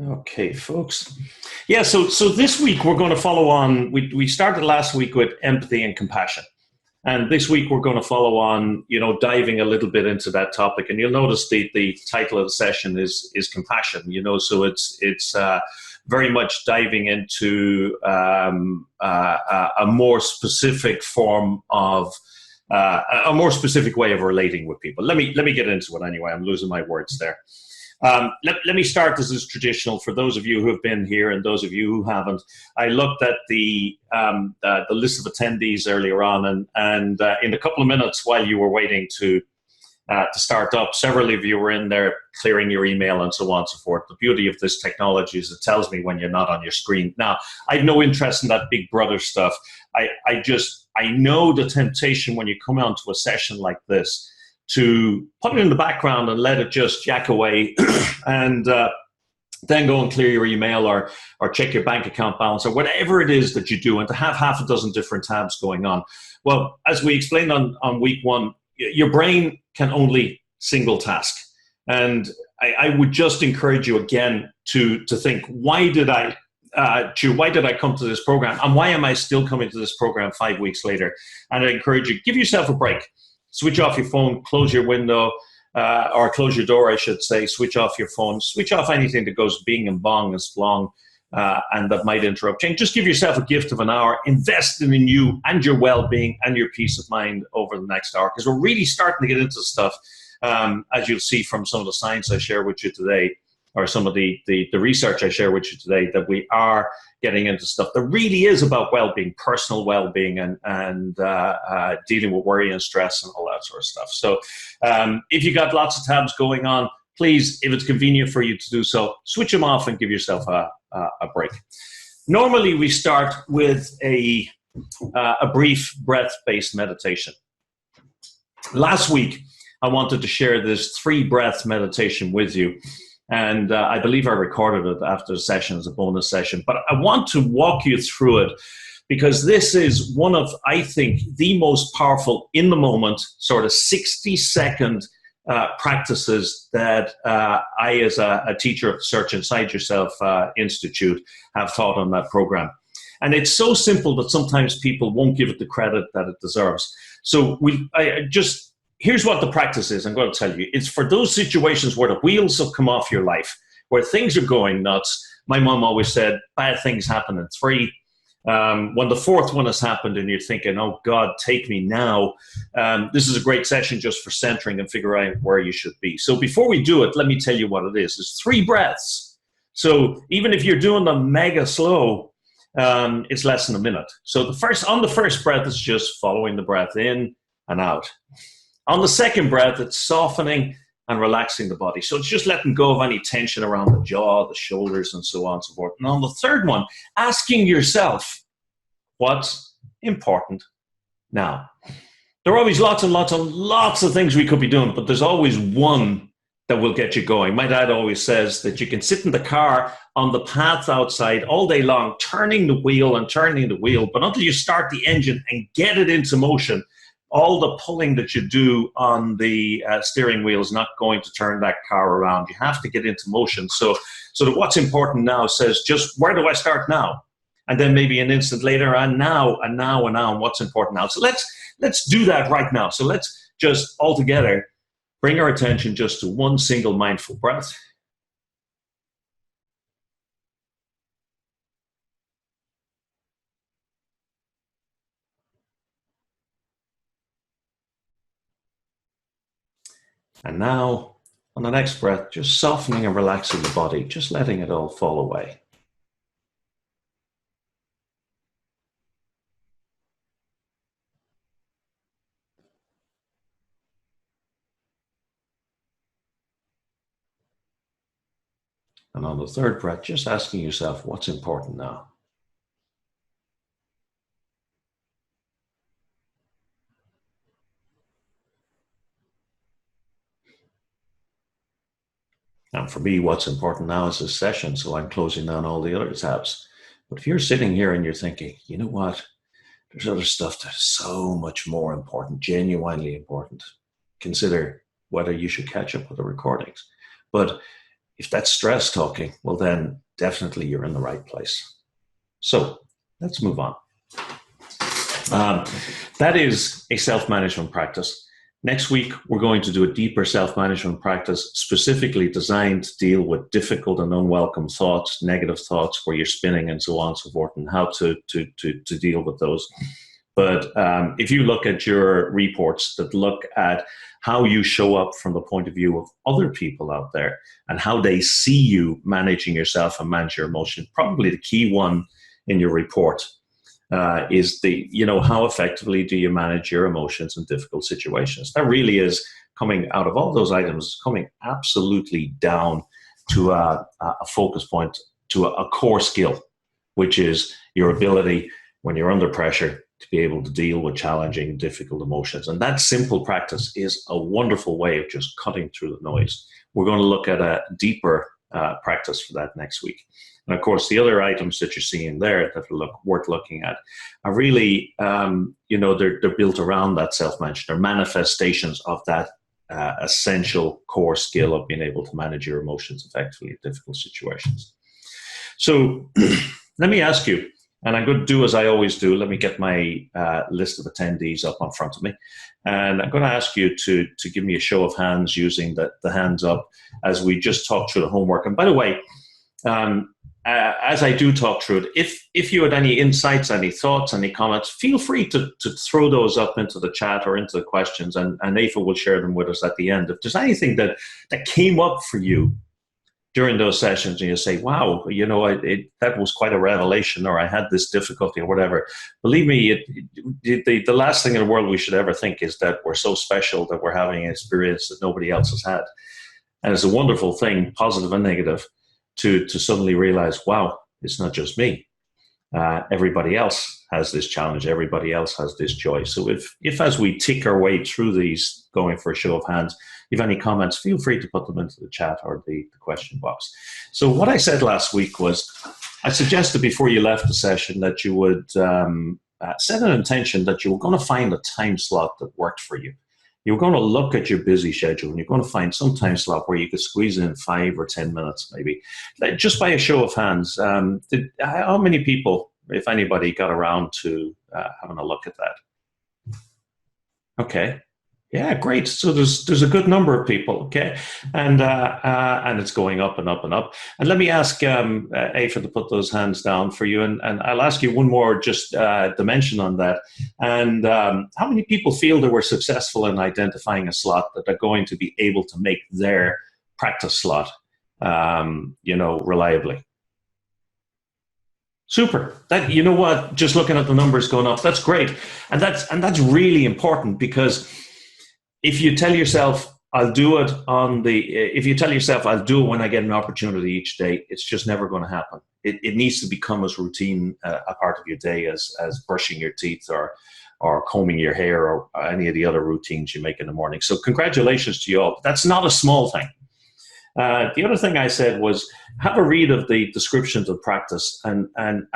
Okay, folks. Yeah, so this week we're going to follow on. We started last week with empathy and compassion. And this week we're going to follow on, diving a little bit into that topic. And you'll notice the title of the session is compassion, so it's very much diving into a more specific form of a more specific way of relating with people. Let me get into it anyway. I'm losing my words there. Let me start. This is traditional for those of you who have been here and those of you who haven't. I looked at the list of attendees earlier on, and in a couple of minutes while you were waiting to start up, several of you were in there clearing your email and so on and so forth. The beauty of this technology is it tells me when you're not on your screen. Now, I have no interest in that big brother stuff. I know the temptation when you come onto a session like this to put it in the background and let it just jack away and then go and clear your email or check your bank account balance or whatever it is that you do, and to have half a dozen different tabs going on. Well, as we explained on week one, your brain can only single task. And I would just encourage you again to think, why did I come to this program, and why am I still coming to this program 5 weeks later? And I encourage you, give yourself a break. Switch off your phone, close your window, or close your door, I should say. Switch off your phone. Switch off anything that goes bing and bong and splong and that might interrupt you. And just give yourself a gift of an hour. Invest in you and your well-being and your peace of mind over the next hour, because we're really starting to get into stuff, as you'll see from some of the science I share with you today, or some of the research I share with you today, that we are getting into stuff that really is about well-being, personal well-being, and dealing with worry and stress and all that sort of stuff. So if you got lots of tabs going on, please, if it's convenient for you to do so, switch them off and give yourself a break. Normally, we start with a brief breath-based meditation. Last week, I wanted to share this 3-breath meditation with you. And I believe I recorded it after the session as a bonus session. But I want to walk you through it because this is one of, I think, the most powerful in the moment, sort of 60-second practices that I, as a teacher of the Search Inside Yourself Institute, have taught on that program. And it's so simple that sometimes people won't give it the credit that it deserves. So here's what the practice is. I'm going to tell you. It's for those situations where the wheels have come off your life, where things are going nuts. My mom always said, bad things happen in 3. When the 4th one has happened and you're thinking, oh God, take me now. This is a great session just for centering and figuring out where you should be. So before we do it, let me tell you what it is. It's 3 breaths. So even if you're doing them mega slow, it's less than a minute. So on the first breath, it's just following the breath in and out. On the second breath, it's softening and relaxing the body. So it's just letting go of any tension around the jaw, the shoulders, and so on and so forth. And on the third one, asking yourself, what's important now? There are always lots and lots and lots of things we could be doing, but there's always one that will get you going. My dad always says that you can sit in the car on the path outside all day long, turning the wheel, but until you start the engine and get it into motion, all the pulling that you do on the steering wheel is not going to turn that car around. You have to get into motion. So that what's important now says just, where do I start now? And then maybe an instant later, and now, and what's important now. So let's do that right now. So let's just all together bring our attention just to one single mindful breath. And now, on the next breath, just softening and relaxing the body, just letting it all fall away. And on the third breath, just asking yourself, what's important now? And for me, what's important now is this session, so I'm closing down all the other tabs. But if you're sitting here and you're thinking, you know what, there's other stuff that's so much more important, genuinely important, consider whether you should catch up with the recordings. But if that's stress talking, well, then definitely you're in the right place. So let's move on. That is a self-management practice. Next week, we're going to do a deeper self-management practice specifically designed to deal with difficult and unwelcome thoughts, negative thoughts where you're spinning and so on and so forth, and how to deal with those. But if you look at your reports that look at how you show up from the point of view of other people out there and how they see you managing yourself and manage your emotions, probably the key one in your report is how effectively do you manage your emotions in difficult situations? That really is coming out of all those items, coming absolutely down to a focus point, to a core skill, which is your ability when you're under pressure to be able to deal with challenging, difficult emotions. And that simple practice is a wonderful way of just cutting through the noise. We're going to look at a deeper practice for that next week. And of course, the other items that you're seeing there that are worth looking at are really, they're built around that self-management. They're manifestations of that essential core skill of being able to manage your emotions effectively in difficult situations. So let me ask you, and I'm going to do as I always do. Let me get my list of attendees up in front of me. And I'm going to ask you to give me a show of hands using the hands up as we just talk through the homework. And by the way, as I do talk through it, if you had any insights, any thoughts, any comments, feel free to throw those up into the chat or into the questions, and Aoife will share them with us at the end. If there's anything that came up for you during those sessions and you say, wow, that was quite a revelation, or I had this difficulty or whatever, believe me, the last thing in the world we should ever think is that we're so special that we're having an experience that nobody else has had. And it's a wonderful thing, positive and negative, to suddenly realize, wow, it's not just me. Everybody else has this challenge. Everybody else has this joy. So if as we tick our way through these, going for a show of hands, if any comments, feel free to put them into the chat or the question box. So what I said last week was, I suggested before you left the session that you would set an intention that you were going to find a time slot that worked for you. You're going to look at your busy schedule and you're going to find some time slot where you could squeeze in 5 or 10 minutes, maybe. Just by a show of hands, how many people, if anybody, got around to having a look at that? Okay. Yeah, great. So there's a good number of people, okay? And it's going up and up and up. And let me ask Aoife to put those hands down for you. And I'll ask you one more just dimension on that. And how many people feel they were successful in identifying a slot that they're going to be able to make their practice slot, reliably? Super. That, you know what, just looking at the numbers going up, that's great. And that's really important, because if you tell yourself, I'll do it when I get an opportunity each day, it's just never going to happen. It needs to become as routine a part of your day as brushing your teeth or combing your hair or any of the other routines you make in the morning. So congratulations to you all. That's not a small thing. The other thing I said was, have a read of the descriptions of practice and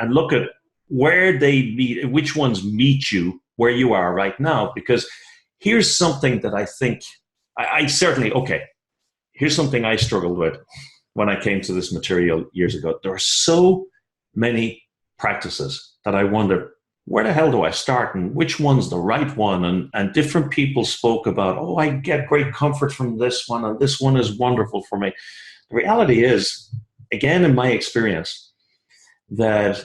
look at where they meet, which ones meet you where you are right now, because here's something that I think here's something I struggled with when I came to this material years ago. There are so many practices that I wondered, where the hell do I start and which one's the right one? And different people spoke about, I get great comfort from this one and this one is wonderful for me. The reality is, again, in my experience, that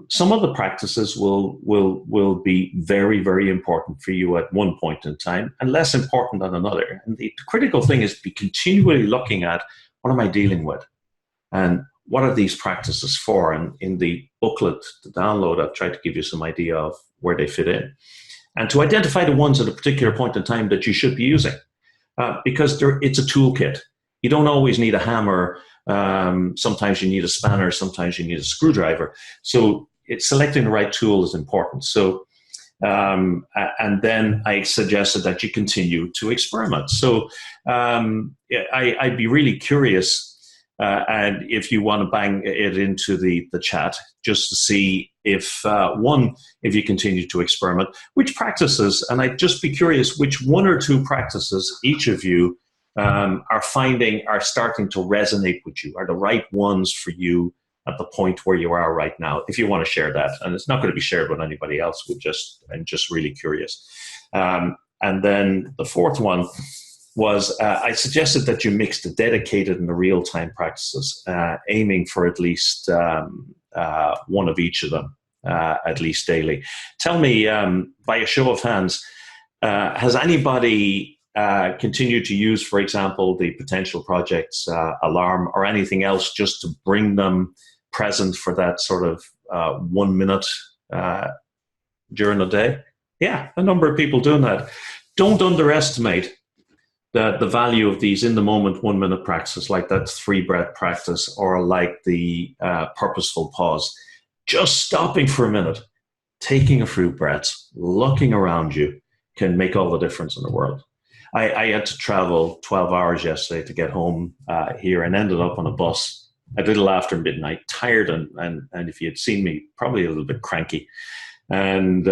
some of the practices will be very, very important for you at one point in time and less important at another. And the critical thing is be continually looking at, what am I dealing with? And what are these practices for? And in the booklet, the download, I've tried to give you some idea of where they fit in. And to identify the ones at a particular point in time that you should be using, because it's a toolkit. You don't always need a hammer. Sometimes you need a spanner, sometimes you need a screwdriver. So selecting the right tool is important. So, and then I suggested that you continue to experiment. So I'd be really curious, and if you want to bang it into the chat, just to see if you continue to experiment, which practices, and I'd just be curious which one or two practices each of you are starting to resonate with you, are the right ones for you at the point where you are right now, if you want to share that. And it's not going to be shared with anybody else. I'm just really curious. And then the fourth one was I suggested that you mix the dedicated and the real-time practices, aiming for at least one of each of them, at least daily. Tell me, by a show of hands, has anybody continued to use, for example, the potential projects alarm or anything else just to bring them present for that sort of 1 minute during the day? Yeah, a number of people doing that. Don't underestimate the value of these in the moment 1 minute practices, like that 3 breath practice, or like the purposeful pause. Just stopping for a minute, taking a few breaths, looking around you can make all the difference in the world. I had to travel 12 hours yesterday to get home here, and ended up on a bus a little after midnight, tired and if you had seen me, probably a little bit cranky. And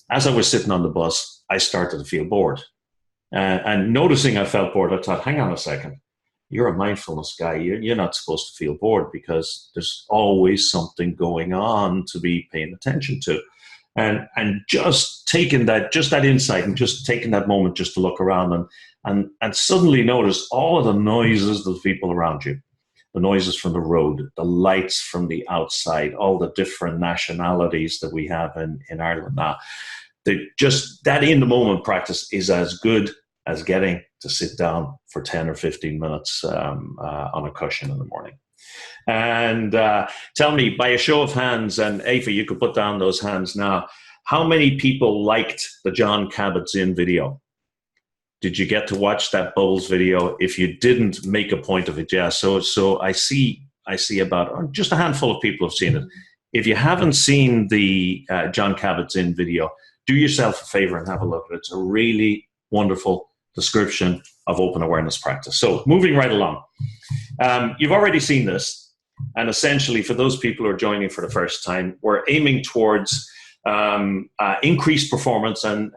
as I was sitting on the bus, I started to feel bored. And noticing I felt bored, I thought, hang on a second, you're a mindfulness guy. You're not supposed to feel bored, because there's always something going on to be paying attention to. And just taking that insight and just taking that moment just to look around and suddenly notice all of the noises of the people around you, the noises from the road, the lights from the outside, all the different nationalities that we have in Ireland now. Just that in the moment practice is as good as getting to sit down for 10 or 15 minutes on a cushion in the morning. And tell me, by a show of hands, and Aoife, you could put down those hands now, how many people liked the John Kabat-Zinn video? Did you get to watch that Bowles video? If you didn't, make a point of it. Yeah, so I see about just a handful of people have seen it. If you haven't seen the John Kabat-Zinn video, do yourself a favor and have a look at it. It's a really wonderful description of open awareness practice. So moving right along. You've already seen this. And essentially, for those people who are joining for the first time, we're aiming towards increased performance and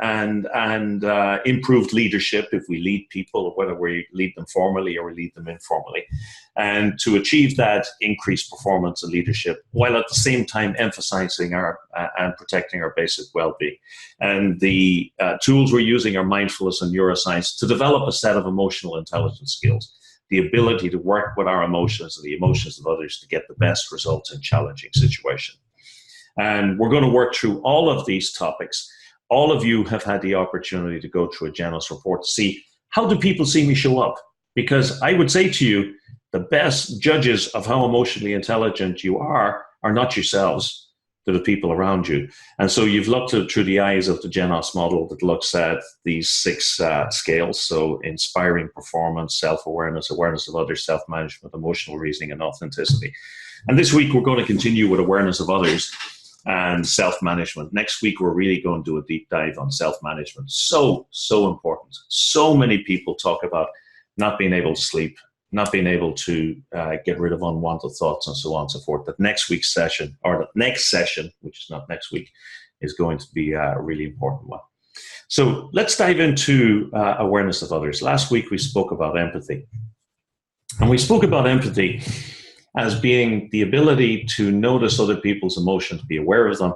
improved leadership if we lead people, whether we lead them formally or we lead them informally. And to achieve that increased performance and leadership, while at the same time emphasizing and protecting our basic well-being. And the tools we're using are mindfulness and neuroscience to develop a set of emotional intelligence skills, the ability to work with our emotions and the emotions of others to get the best results in challenging situations. And we're going to work through all of these topics. All of you have had the opportunity to go through a Genos report to see, how do people see me show up? Because I would say to you, the best judges of how emotionally intelligent you are not yourselves, they're the people around you. And so you've looked at through the eyes of the Genos model that looks at these 6 scales. So inspiring performance, self-awareness, awareness of others, self-management, emotional reasoning, and authenticity. And this week, we're going to continue with awareness of others and self-management. Next week, we're really going to do a deep dive on self-management. So important. So many people talk about not being able to sleep, not being able to get rid of unwanted thoughts, and so on and so forth. That next week's session, or the next session, which is not next week, is going to be a really important one. So let's dive into awareness of others. Last week, we spoke about empathy. And we spoke about empathy as being the ability to notice other people's emotions, be aware of them,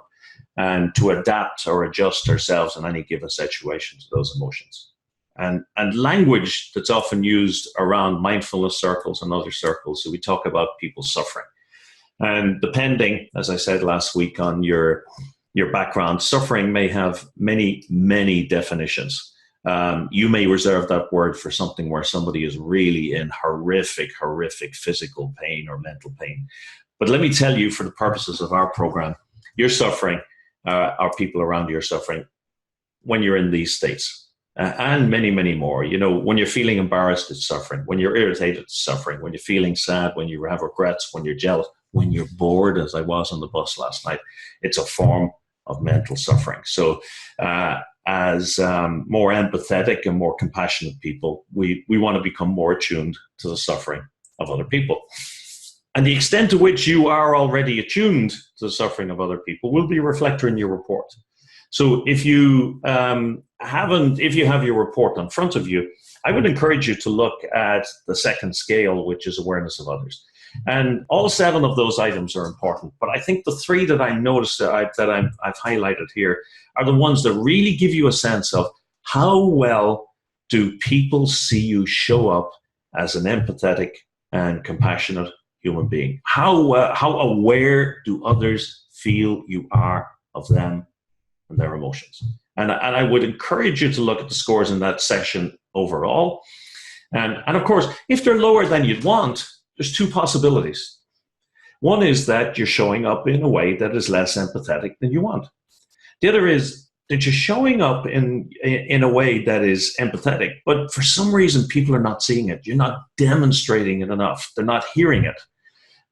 and to adapt or adjust ourselves in any given situation to those emotions. And language that's often used around mindfulness circles and other circles, so we talk about people suffering. And depending, as I said last week, on your background, suffering may have many, many definitions. You may reserve that word for something where somebody is really in horrific physical pain or mental pain. But let me tell you, for the purposes of our program, you're suffering, our people around you are suffering when you're in these states. And many, many more. You know, when you're feeling embarrassed, it's suffering. When you're irritated, it's suffering. When you're feeling sad, when you have regrets, when you're jealous, when you're bored, as I was on the bus last night, it's a form of mental suffering. So as more empathetic and more compassionate people, we want to become more attuned to the suffering of other people. And the extent to which you are already attuned to the suffering of other people will be reflected in your report. So if you if you have your report in front of you, I would encourage you to look at the second scale, which is awareness of others. And all 7 of those items are important. But I think the 3 that I noticed that I've highlighted here are the ones that really give you a sense of how well do people see you show up as an empathetic and compassionate human being. How aware do others feel you are of them and their emotions? And I would encourage you to look at the scores in that section overall. And of course, if they're lower than you'd want, there's 2 possibilities. One is that you're showing up in a way that is less empathetic than you want. The other is that you're showing up in a way that is empathetic, but for some reason, people are not seeing it. You're not demonstrating it enough. They're not hearing it.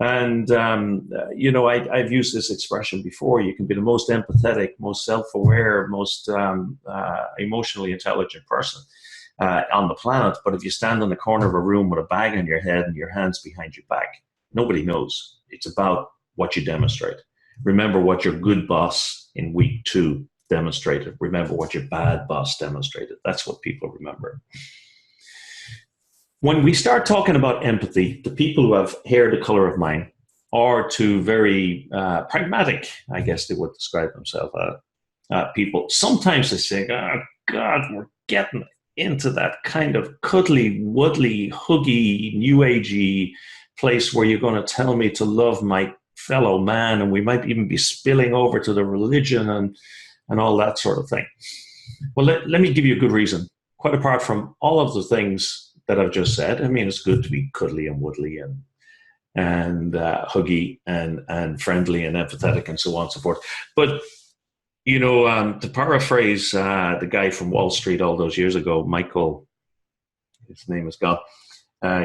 And, I've used this expression before. You can be the most empathetic, most self-aware, most emotionally intelligent person on the planet. But if you stand in the corner of a room with a bag on your head and your hands behind your back, nobody knows. It's about what you demonstrate. Remember what your good boss in week 2 demonstrated. Remember what your bad boss demonstrated. That's what people remember. When we start talking about empathy, the people who have hair the color of mine are 2 very pragmatic, I guess they would describe themselves people. Sometimes they say, oh, God, we're getting into that kind of cuddly, wuddly, huggy, new agey place where you're going to tell me to love my fellow man, and we might even be spilling over to the religion and all that sort of thing. Well, let me give you a good reason. Quite apart from all of the things that I've just said, I mean, it's good to be cuddly and woodly and huggy and friendly and empathetic and so on and so forth. But, to paraphrase the guy from Wall Street all those years ago, Michael, his name is gone,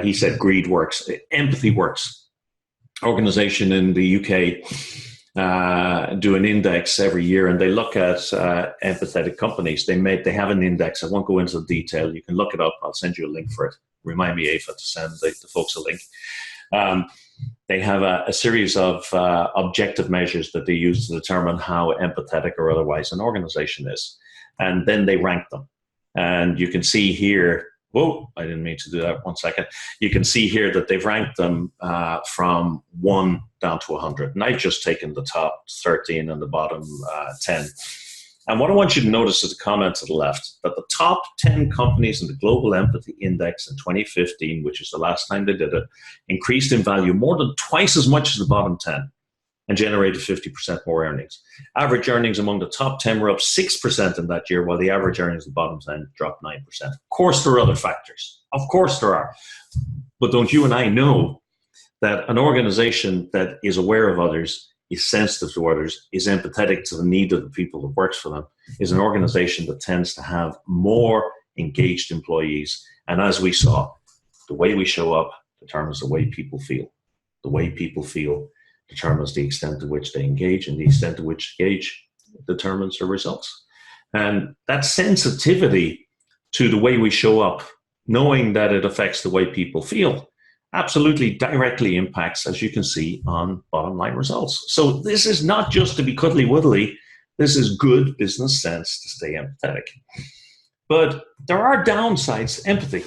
he said, greed works, empathy works. Organization in the UK do an index every year, and they look at empathetic companies. They have an index. I won't go into the detail. You can look it up. I'll send you a link for it. Remind me, Aoife, to send the folks a link. They have a series of objective measures that they use to determine how empathetic or otherwise an organization is. And then they rank them. And you can see here, whoa, I didn't mean to do that. 1 second. You can see here that they've ranked them from 1 down to 100. And I've just taken the top 13 and the bottom 10. And what I want you to notice is the comment to the left, that the top 10 companies in the Global Empathy Index in 2015, which is the last time they did it, increased in value more than twice as much as the bottom 10 and generated 50% more earnings. Average earnings among the top 10 were up 6% in that year, while the average earnings of the bottom 10 dropped 9%. Of course, there are other factors. Of course there are. But don't you and I know that an organization that is aware of others, is sensitive to others, is empathetic to the need of the people that works for them, is an organization that tends to have more engaged employees. And as we saw, the way we show up determines the way people feel. The way people feel determines the extent to which they engage, and the extent to which they engage determines the results. And that sensitivity to the way we show up, knowing that it affects the way people feel, absolutely directly impacts, as you can see, on bottom line results. So this is not just to be cuddly wuddly. This is good business sense to stay empathetic. But there are downsides to empathy.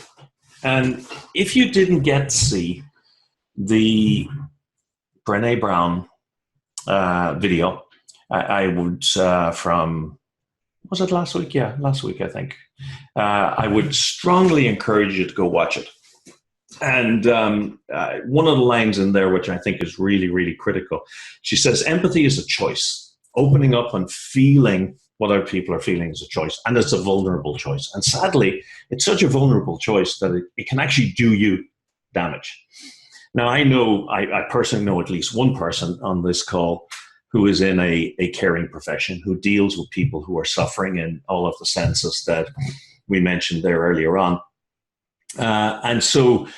And if you didn't get to see the Brené Brown video, I would, from, was it last week? Yeah, last week, I think. I would strongly encourage you to go watch it. And one of the lines in there, which I think is really, really critical, she says, empathy is a choice. Opening up and feeling what other people are feeling is a choice. And it's a vulnerable choice. And sadly, it's such a vulnerable choice that it can actually do you damage. Now, I personally know at least one person on this call who is in a caring profession, who deals with people who are suffering in all of the senses that we mentioned there earlier on. And so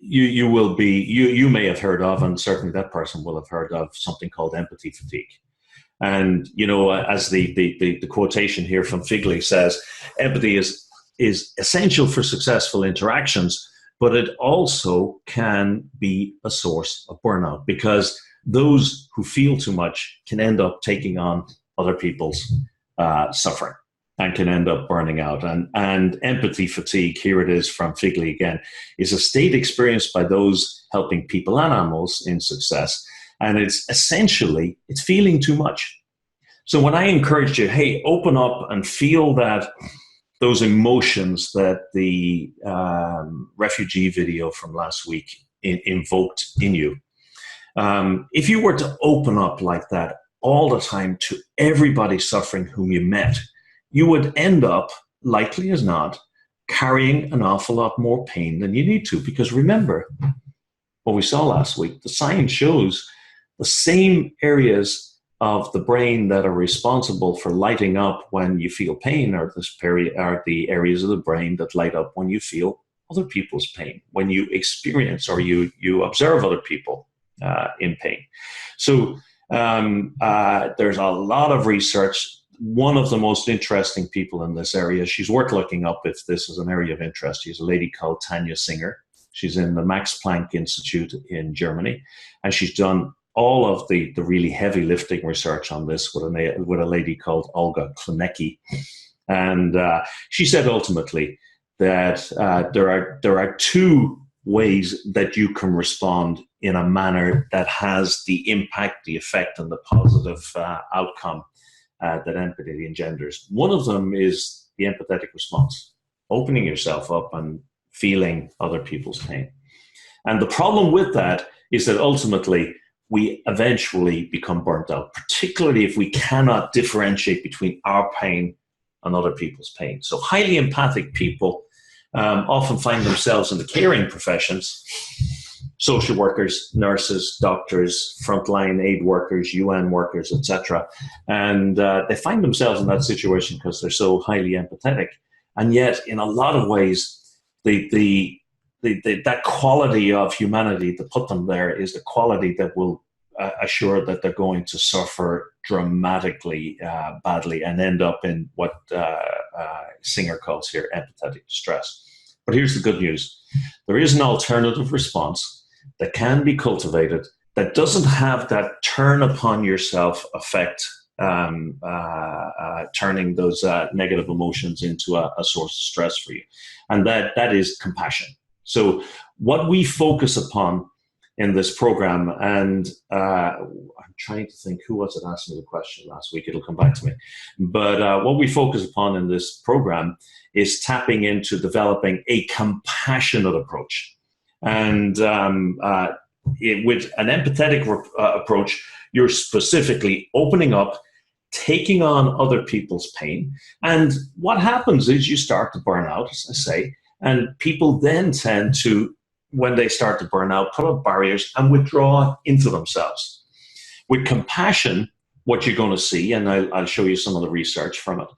you may have heard of, and certainly that person will have heard of, something called empathy fatigue. And, as the quotation here from Figley says, empathy is essential for successful interactions, but it also can be a source of burnout, because those who feel too much can end up taking on other people's suffering and can end up burning out. And empathy fatigue, here it is from Figley again, is a state experienced by those helping people and animals in success. And it's essentially, it's feeling too much. So when I encourage you, hey, open up and feel that those emotions that the refugee video from last week invoked in you. If you were to open up like that all the time to everybody suffering whom you met, you would end up, likely as not, carrying an awful lot more pain than you need to. Because remember what we saw last week, the science shows the same areas of the brain that are responsible for lighting up when you feel pain are the areas of the brain that light up when you feel other people's pain, when you experience or you observe other people in pain. So there's a lot of research. One of the most interesting people in this area, she's worth looking up if this is an area of interest. She's a lady called Tanja Singer. She's in the Max Planck Institute in Germany, and she's done all of the really heavy lifting research on this with a lady called Olga Klinecki. And she said ultimately that there are two ways that you can respond in a manner that has the impact, the effect, and the positive outcome that empathy engenders. One of them is the empathetic response, opening yourself up and feeling other people's pain. And the problem with that is that ultimately we eventually become burnt out, particularly if we cannot differentiate between our pain and other people's pain. So highly empathic people often find themselves in the caring professions, social workers, nurses, doctors, frontline aid workers, UN workers, etc. And they find themselves in that situation because they're so highly empathetic. And yet, in a lot of ways, that quality of humanity that put them there is the quality that will assure that they're going to suffer dramatically badly and end up in what Singer calls here empathetic distress. But here's the good news. There is an alternative response that can be cultivated that doesn't have that turn upon yourself effect, turning those negative emotions into a source of stress for you. And that is compassion. So what we focus upon in this program, and I'm trying to think, who was it asked me the question last week? It'll come back to me. But what we focus upon in this program is tapping into developing a compassionate approach. And with an empathetic approach, you're specifically opening up, taking on other people's pain. And what happens is you start to burn out, as I say, and people then tend to, when they start to burn out, put up barriers and withdraw into themselves. With compassion, what you're going to see, and I'll show you some of the research from it,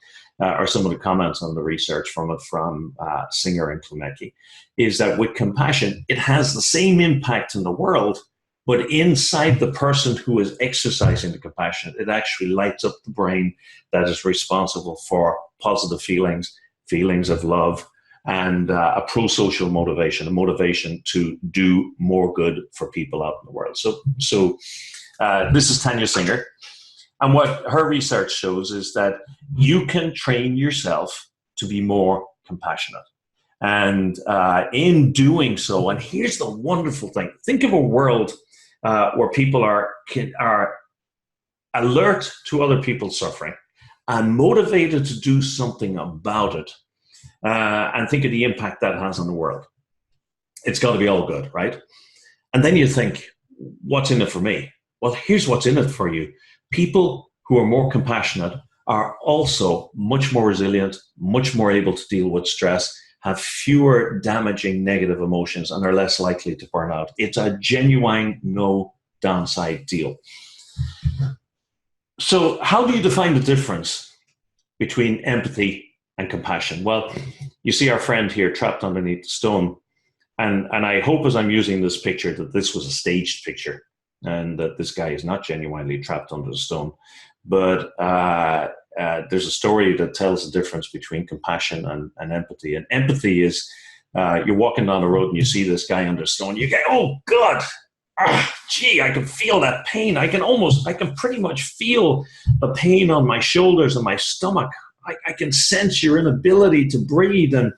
or some of the comments on the research from it from Singer and Klinecki, is that with compassion, it has the same impact in the world, but inside the person who is exercising the compassion, it actually lights up the brain that is responsible for positive feelings, feelings of love, and a pro-social motivation, a motivation to do more good for people out in the world. So this is Tanja Singer. And what her research shows is that you can train yourself to be more compassionate. And in doing so, and here's the wonderful thing, think of a world where people are alert to other people's suffering and motivated to do something about it. And think of the impact that has on the world. It's got to be all good, right? And then you think, what's in it for me? Well, here's what's in it for you. People who are more compassionate are also much more resilient, much more able to deal with stress, have fewer damaging negative emotions, and are less likely to burn out. It's a genuine no downside deal. So how do you define the difference between empathy and compassion? Well, you see our friend here trapped underneath the stone. And I hope as I'm using this picture that this was a staged picture and that this guy is not genuinely trapped under the stone. But there's a story that tells the difference between compassion and empathy. And empathy is you're walking down the road and you see this guy under a stone. You go, oh, God, gee, I can feel that pain. I can pretty much feel the pain on my shoulders and my stomach. I can sense your inability to breathe, and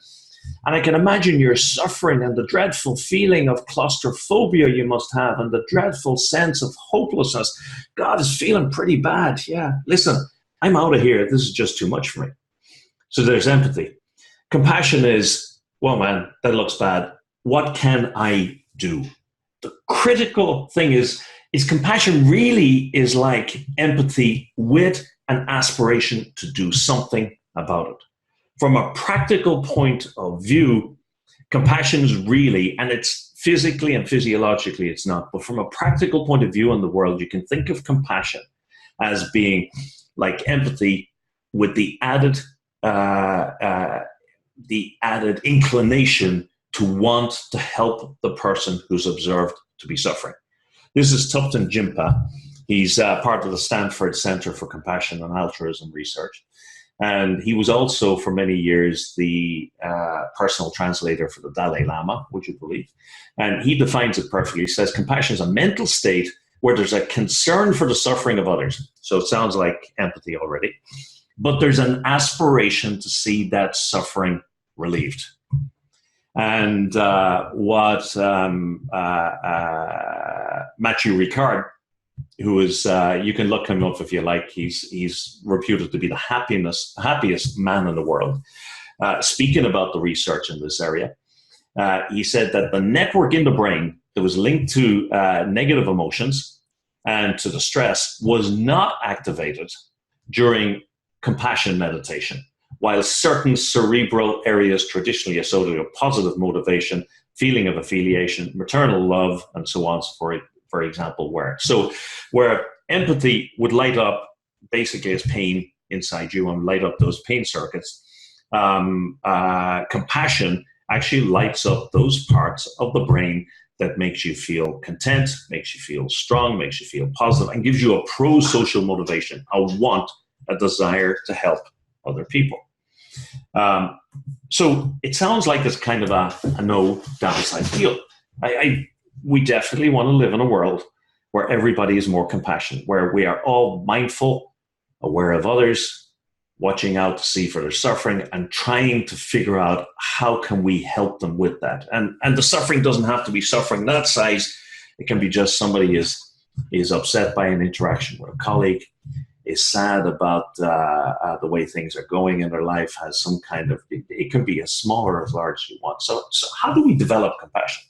I can imagine your suffering and the dreadful feeling of claustrophobia you must have and the dreadful sense of hopelessness. God is feeling pretty bad. Yeah, listen, I'm out of here. This is just too much for me. So there's empathy. Compassion is, well, man, that looks bad. What can I do? The critical thing is compassion really is like empathy with an aspiration to do something about it. From a practical point of view, compassion is really, and it's physically and physiologically it's not, but from a practical point of view in the world, you can think of compassion as being like empathy with the added inclination to want to help the person who's observed to be suffering. This is Tupten Jimpa. He's part of the Stanford Center for Compassion and Altruism Research. And he was also, for many years, the personal translator for the Dalai Lama, would you believe? And he defines it perfectly. He says, compassion is a mental state where there's a concern for the suffering of others. So it sounds like empathy already. But there's an aspiration to see that suffering relieved. And what Matthew Ricard, who is, you can look him up if you like, he's reputed to be the happiest man in the world. Speaking about the research in this area, he said that the network in the brain that was linked to negative emotions and to the stress was not activated during compassion meditation, while certain cerebral areas traditionally associated with positive motivation, feeling of affiliation, maternal love, and so on, for example, were. So where empathy would light up basically as pain inside you and light up those pain circuits, compassion actually lights up those parts of the brain that makes you feel content, makes you feel strong, makes you feel positive, and gives you a pro-social motivation, a want, a desire to help other people. So it sounds like it's kind of a no downside deal. We definitely want to live in a world where everybody is more compassionate, where we are all mindful, aware of others, watching out to see for their suffering, and trying to figure out how can we help them with that. And the suffering doesn't have to be suffering that size. It can be just somebody is upset by an interaction with a colleague, is sad about the way things are going in their life, has some kind of, it can be as small or as large as you want. So how do we develop compassion?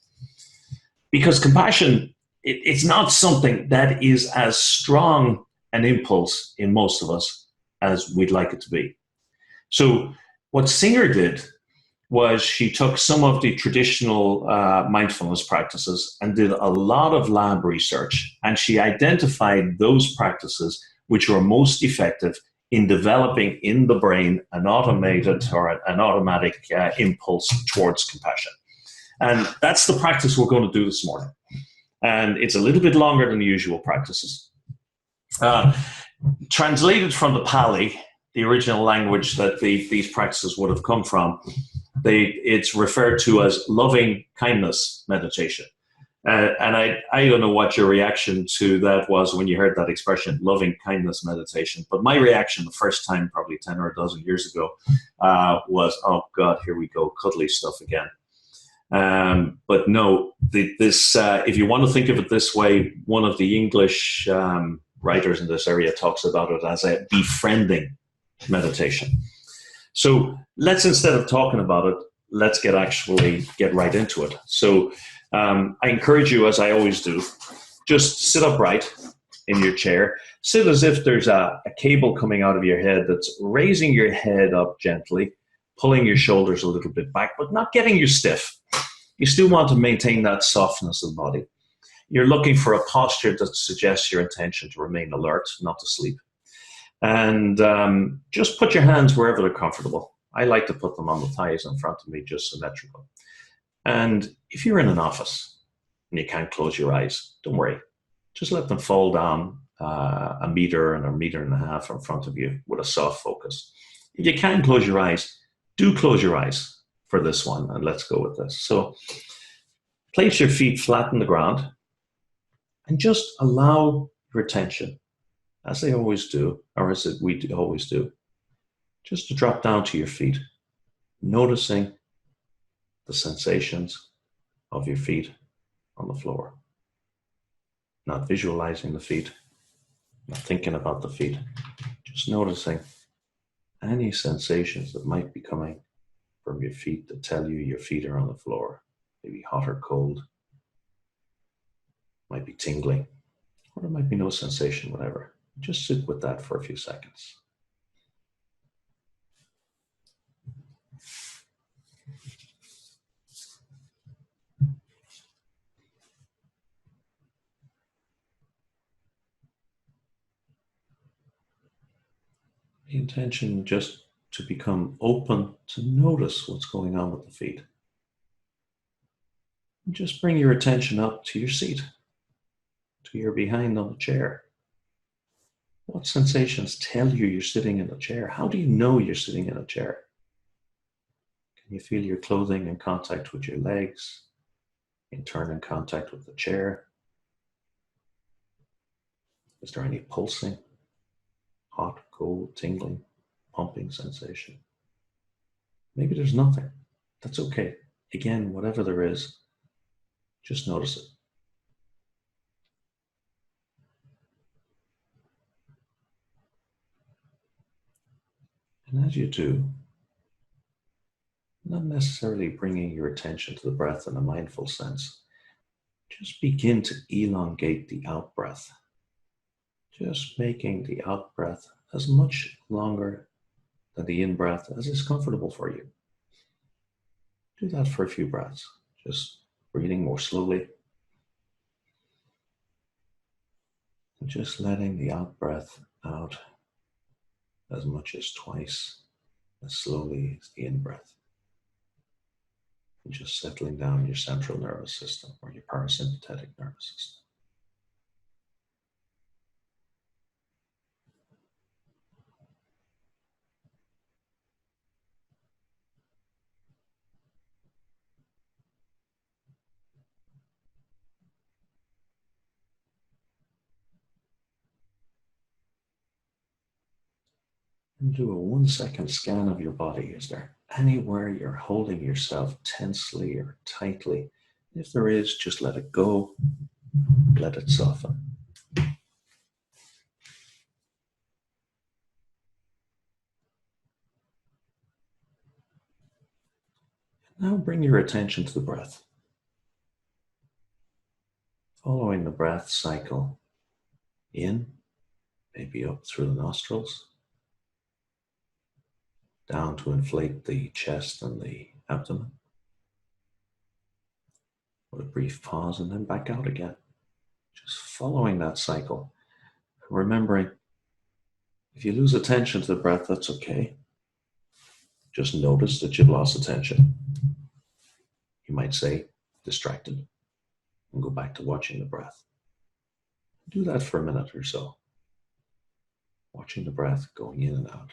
Because compassion, it's not something that is as strong an impulse in most of us as we'd like it to be. So what Singer did was she took some of the traditional mindfulness practices and did a lot of lab research, and she identified those practices which were most effective in developing in the brain an automated or an automatic impulse towards compassion. And that's the practice we're going to do this morning. And it's a little bit longer than the usual practices. Translated from the Pali, the original language that these practices would have come from, it's referred to as loving kindness meditation. And I don't know what your reaction to that was when you heard that expression, loving kindness meditation. But my reaction the first time, probably 10 or a dozen years ago, was, oh God, here we go, cuddly stuff again. But no, if you want to think of it this way, one of the English writers in this area talks about it as a befriending meditation. So let's, instead of talking about it, let's get right into it. So I encourage you, as I always do, just sit upright in your chair. Sit as if there's a cable coming out of your head that's raising your head up gently, pulling your shoulders a little bit back, but not getting you stiff. You still want to maintain that softness of the body. You're looking for a posture that suggests your intention to remain alert, not to sleep. And just put your hands wherever they're comfortable. I like to put them on the thighs in front of me, just symmetrical. And if you're in an office and you can't close your eyes, don't worry. Just let them fall down a meter and a meter and a half in front of you with a soft focus. If you can close your eyes, do close your eyes for this one, and let's go with this. So place your feet flat on the ground. And just allow your attention, as they always do, or as always do, just to drop down to your feet, noticing the sensations of your feet on the floor. Not visualizing the feet, not thinking about the feet, just noticing any sensations that might be coming from your feet that tell you your feet are on the floor. Maybe hot or cold, might be tingling, or there might be no sensation, whatever. Just sit with that for a few seconds. The intention just to become open to notice what's going on with the feet. And just bring your attention up to your seat, to your behind on the chair. What sensations tell you you're sitting in a chair? How do you know you're sitting in a chair? Can you feel your clothing in contact with your legs, in turn in contact with the chair? Is there any pulsing, hot, cold, tingling, pumping sensation? Maybe there's nothing. That's okay. Again, whatever there is, just notice it. And as you do, not necessarily bringing your attention to the breath in a mindful sense, just begin to elongate the out breath. Just making the out breath as much longer than the in breath as is comfortable for you. Do that for a few breaths, just breathing more slowly. And just letting the out breath out as much as twice as slowly as the in breath. And just settling down your central nervous system or your parasympathetic nervous system. And do a 1-second scan of your body. Is there anywhere you're holding yourself tensely or tightly? If there is, just let it go. Let it soften. Now bring your attention to the breath. Following the breath cycle in, maybe up through the nostrils, down to inflate the chest and the abdomen. With a brief pause and then back out again. Just following that cycle. Remembering, if you lose attention to the breath, that's okay. Just notice that you've lost attention. You might say, distracted, and go back to watching the breath. Do that for a minute or so. Watching the breath going in and out.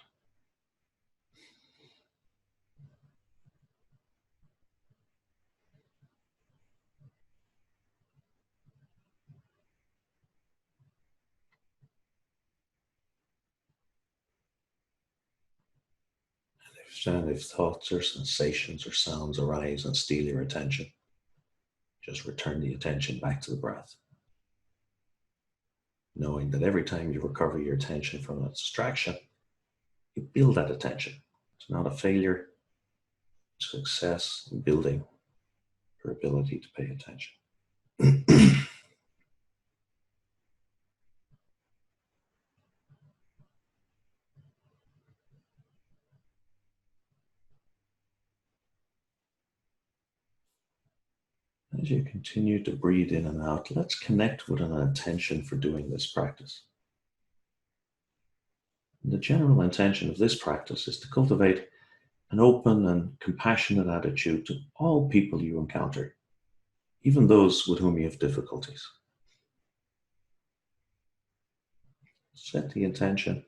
And if thoughts or sensations or sounds arise and steal your attention, just return the attention back to the breath. Knowing that every time you recover your attention from a distraction, you build that attention. It's not a failure, it's success in building your ability to pay attention. As you continue to breathe in and out, let's connect with an intention for doing this practice. And the general intention of this practice is to cultivate an open and compassionate attitude to all people you encounter, even those with whom you have difficulties. Set the intention,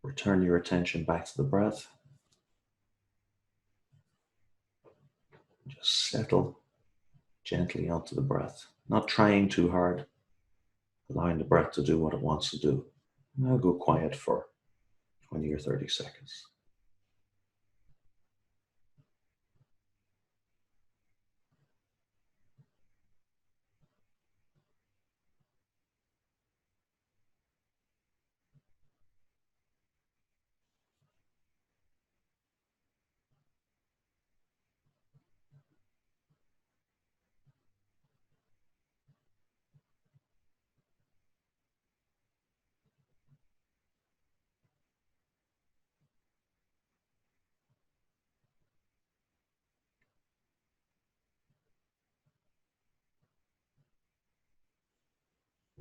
return your attention back to the breath. Just settle gently onto the breath, not trying too hard, allowing the breath to do what it wants to do. And I'll go quiet for 20 or 30 seconds.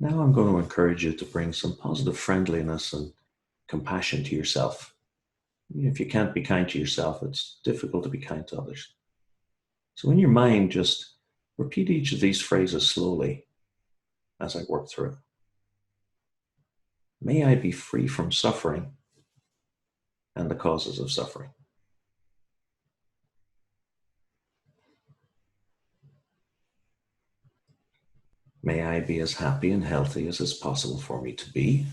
Now I'm going to encourage you to bring some positive friendliness and compassion to yourself. If you can't be kind to yourself, it's difficult to be kind to others. So in your mind, just repeat each of these phrases slowly as I work through. May I be free from suffering and the causes of suffering. May I be as happy and healthy as is possible for me to be.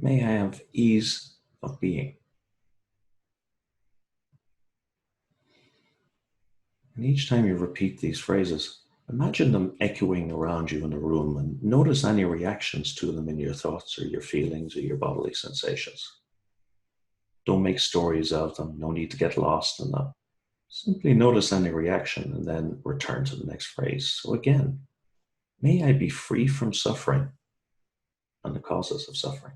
May I have ease of being. And each time you repeat these phrases, imagine them echoing around you in the room and notice any reactions to them in your thoughts or your feelings or your bodily sensations. Don't make stories of them. No need to get lost in them. Simply notice any reaction and then return to the next phrase. So again, may I be free from suffering and the causes of suffering.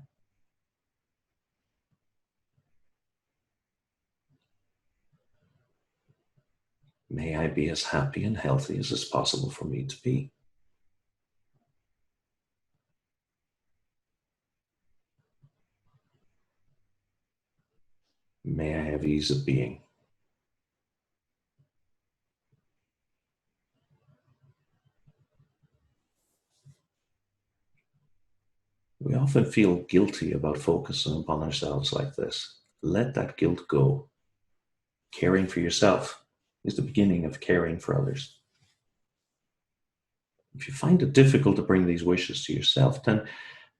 May I be as happy and healthy as is possible for me to be. May I have ease of being. We often feel guilty about focusing upon ourselves like this. Let that guilt go. Caring for yourself is the beginning of caring for others. If you find it difficult to bring these wishes to yourself, then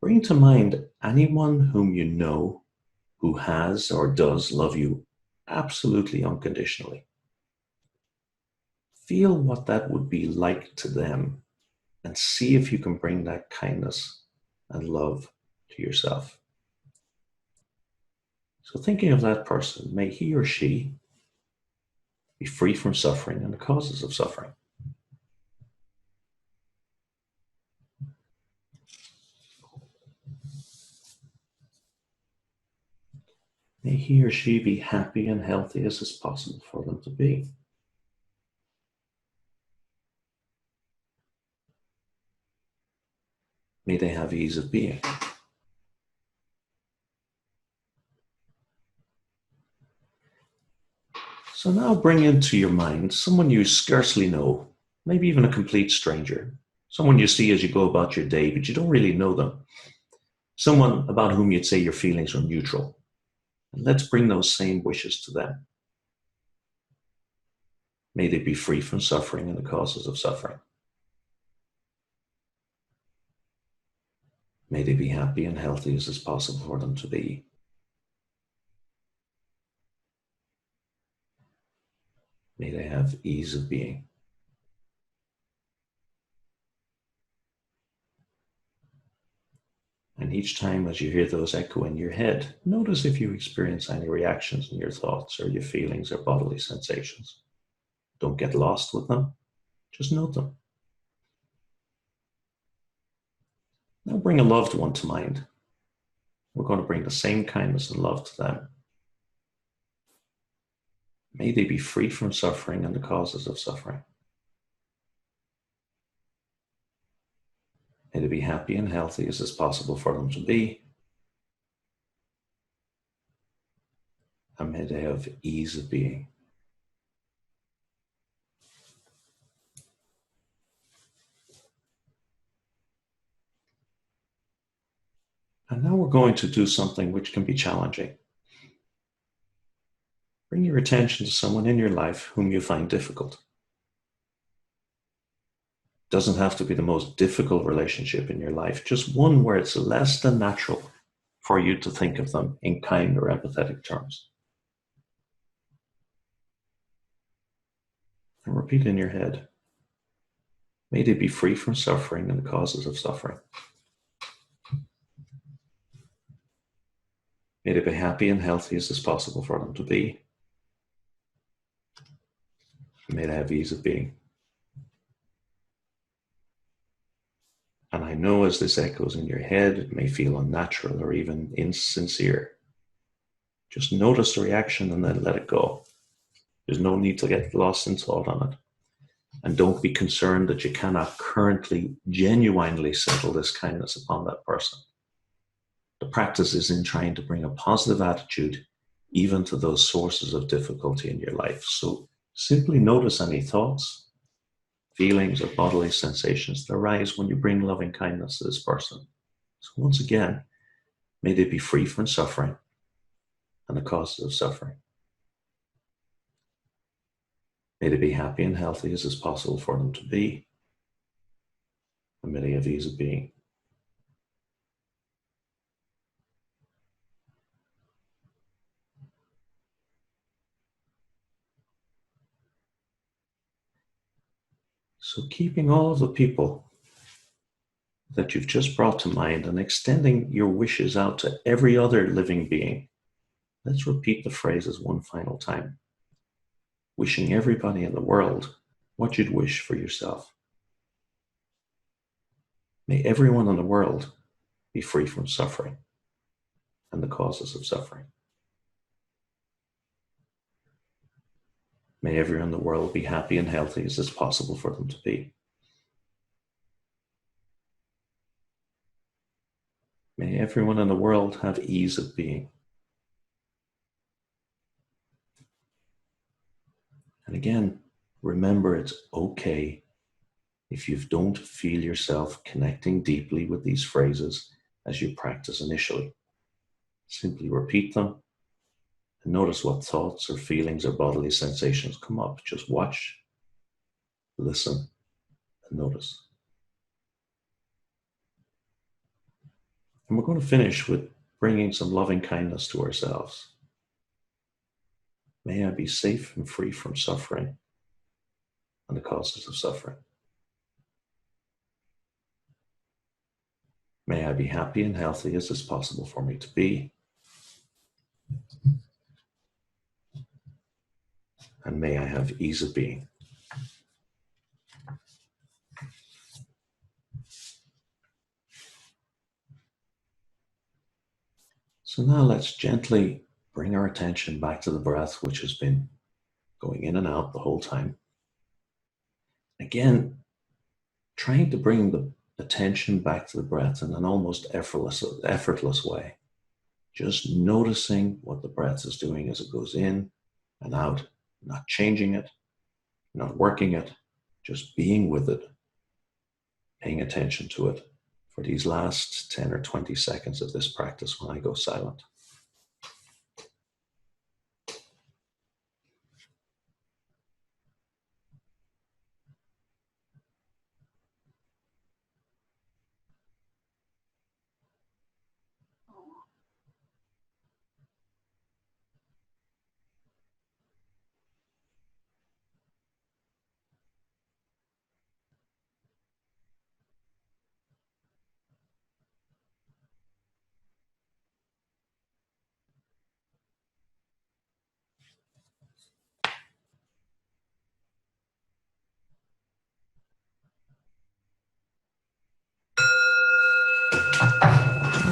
bring to mind anyone whom you know who has or does love you absolutely unconditionally. Feel what that would be like to them and see if you can bring that kindness and love to yourself. So thinking of that person, may he or she be free from suffering and the causes of suffering. May he or she be happy and healthy as is possible for them to be. May they have ease of being. So now bring into your mind someone you scarcely know, maybe even a complete stranger, someone you see as you go about your day, but you don't really know them, someone about whom you'd say your feelings are neutral. And let's bring those same wishes to them. May they be free from suffering and the causes of suffering. May they be happy and healthy as is possible for them to be. May they have ease of being. And each time as you hear those echo in your head, notice if you experience any reactions in your thoughts or your feelings or bodily sensations. Don't get lost with them, just note them. Now bring a loved one to mind. We're going to bring the same kindness and love to them. May they be free from suffering and the causes of suffering. May they be happy and healthy as is possible for them to be. And may they have ease of being. And now we're going to do something which can be challenging. Bring your attention to someone in your life whom you find difficult. It doesn't have to be the most difficult relationship in your life, just one where it's less than natural for you to think of them in kind or empathetic terms. And repeat in your head, may they be free from suffering and the causes of suffering. May they be happy and healthy as is possible for them to be. May they have ease of being. And I know as this echoes in your head, it may feel unnatural or even insincere. Just notice the reaction and then let it go. There's no need to get lost in thought on it. And don't be concerned that you cannot currently genuinely settle this kindness upon that person. The practice is in trying to bring a positive attitude even to those sources of difficulty in your life. So simply notice any thoughts, feelings, or bodily sensations that arise when you bring loving kindness to this person. So once again, may they be free from suffering and the causes of suffering. May they be happy and healthy as is possible for them to be. And may they have ease of being. So keeping all of the people that you've just brought to mind and extending your wishes out to every other living being, let's repeat the phrases one final time. Wishing everybody in the world what you'd wish for yourself. May everyone in the world be free from suffering and the causes of suffering. May everyone in the world be happy and healthy as is possible for them to be. May everyone in the world have ease of being. And again, remember it's okay if you don't feel yourself connecting deeply with these phrases as you practice initially. Simply repeat them and notice what thoughts or feelings or bodily sensations come up. Just watch, listen, and notice. And we're going to finish with bringing some loving kindness to ourselves. May I be safe and free from suffering and the causes of suffering. May I be happy and healthy as is possible for me to be. And may I have ease of being. So now let's gently bring our attention back to the breath, which has been going in and out the whole time. Again, trying to bring the attention back to the breath in an almost effortless way. Just noticing what the breath is doing as it goes in and out, not changing it, not working it, just being with it, paying attention to it for these last 10 or 20 seconds of this practice when I go silent.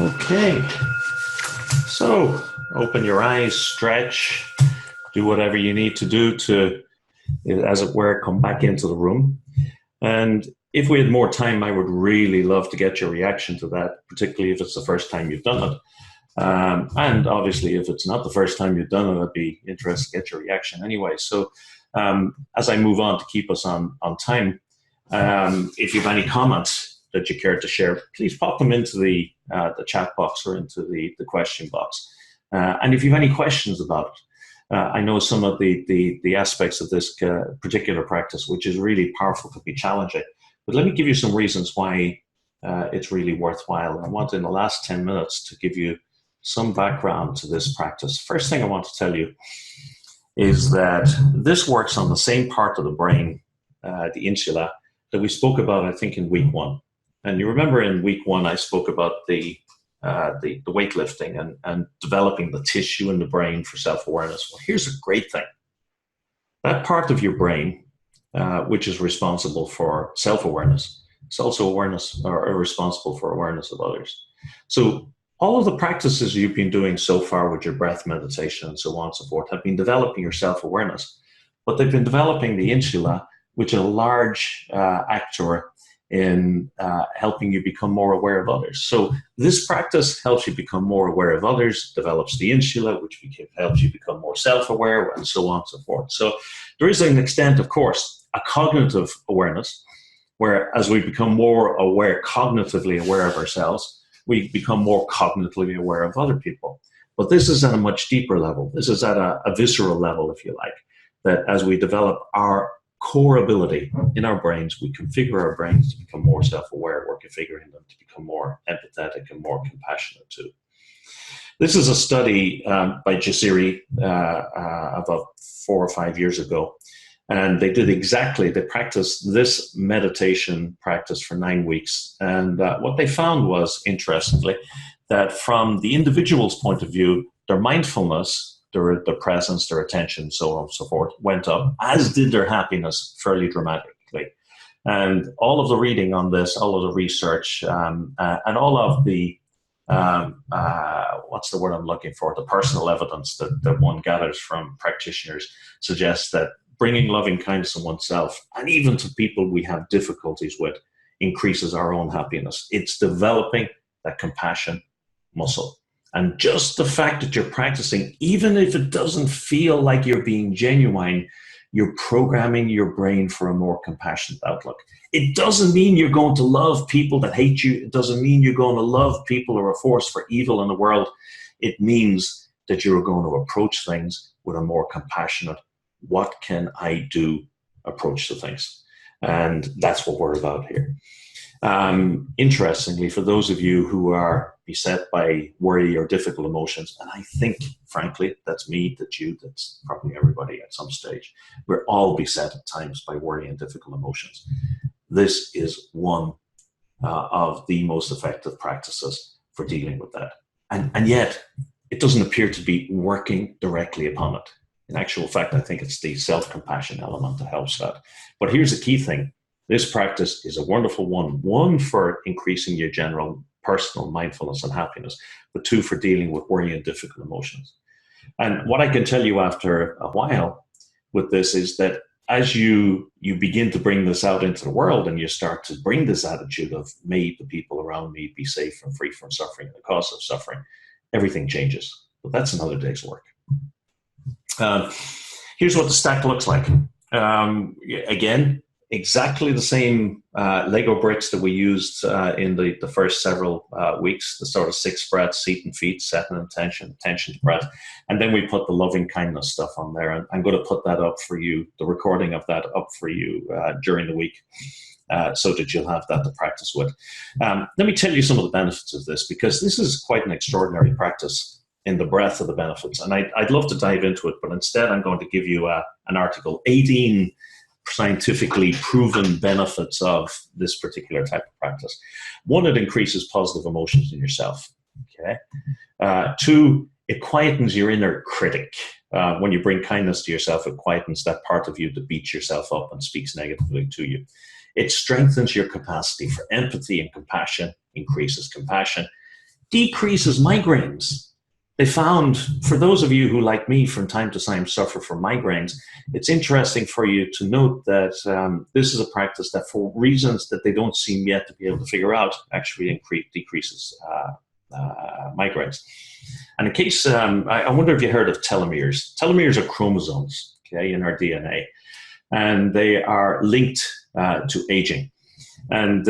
Okay, so open your eyes, stretch, do whatever you need to do to, as it were, come back into the room. And if we had more time, I would really love to get your reaction to that, particularly if it's the first time you've done it. And obviously, if it's not the first time you've done it, I'd be interested to get your reaction anyway. So as I move on to keep us on time, if you have any comments that you care to share, please pop them into the chat box or into the question box. And if you have any questions about I know some of the aspects of this particular practice, which is really powerful, could be challenging. But let me give you some reasons why it's really worthwhile. I want in the last 10 minutes to give you some background to this practice. First thing I want to tell you is that this works on the same part of the brain, the insula, that we spoke about, I think, in week 1. And you remember in week 1, I spoke about the weightlifting and developing the tissue in the brain for self-awareness. Well, here's a great thing. That part of your brain, which is responsible for self-awareness, it's also awareness or responsible for awareness of others. So all of the practices you've been doing so far with your breath meditation and so on and so forth have been developing your self-awareness, but they've been developing the insula, which is a large actor in helping you become more aware of others. So this practice helps you become more aware of others, develops the insula, which helps you become more self-aware, and so on and so forth. So there is an extent, of course, a cognitive awareness, where as we become more aware, cognitively aware of ourselves, we become more cognitively aware of other people. But this is at a much deeper level. This is at a visceral level, if you like, that as we develop our core ability in our brains, we configure our brains to become more self-aware. We're configuring them to become more empathetic and more compassionate too. This is a study by Jasiri about 4 or 5 years ago. And they practiced this meditation practice for 9 weeks. And what they found was, interestingly, that from the individual's point of view, their mindfulness, their presence, their attention, so on and so forth, went up, as did their happiness fairly dramatically. And all of the reading on this, all of the research, and all of the, what's the word I'm looking for, the personal evidence that one gathers from practitioners suggests that bringing loving kindness to oneself, and even to people we have difficulties with, increases our own happiness. It's developing that compassion muscle. And just the fact that you're practicing, even if it doesn't feel like you're being genuine, you're programming your brain for a more compassionate outlook. It doesn't mean you're going to love people that hate you. It doesn't mean you're going to love people who are a force for evil in the world. It means that you're going to approach things with a more compassionate, what can I do approach to things. And that's what we're about here. Interestingly, for those of you who are beset by worry or difficult emotions, and I think, frankly, that's me, that's you, that's probably everybody at some stage, we're all beset at times by worry and difficult emotions. This is one of the most effective practices for dealing with that. And yet, it doesn't appear to be working directly upon it. In actual fact, I think it's the self-compassion element that helps that. But here's the key thing. This practice is a wonderful one for increasing your general personal mindfulness and happiness, but 2 for dealing with worry and difficult emotions. And what I can tell you after a while with this is that as you begin to bring this out into the world and you start to bring this attitude of may the people around me be safe and free from suffering, the cause of suffering, everything changes. But that's another day's work. Here's what the stack looks like. Again, exactly the same Lego bricks that we used in the first several weeks, the sort of 6 breaths, seat and feet, set an intention to breath. And then we put the loving kindness stuff on there. And I'm going to put that up for you, the recording of that up for you during the week so that you'll have that to practice with. Let me tell you some of the benefits of this, because this is quite an extraordinary practice in the breadth of the benefits. And I'd love to dive into it, but instead I'm going to give you an article, 18 scientifically proven benefits of this particular type of practice. 1, it increases positive emotions in yourself. Okay. 2, it quietens your inner critic. When you bring kindness to yourself, it quietens that part of you that beats yourself up and speaks negatively to you. It strengthens your capacity for empathy and compassion, increases compassion, decreases migraines. They found, for those of you who, like me, from time to time suffer from migraines, it's interesting for you to note that this is a practice that, for reasons that they don't seem yet to be able to figure out, actually decreases migraines. And in case, I wonder if you heard of telomeres. Telomeres are chromosomes, okay, in our DNA, and they are linked to aging. And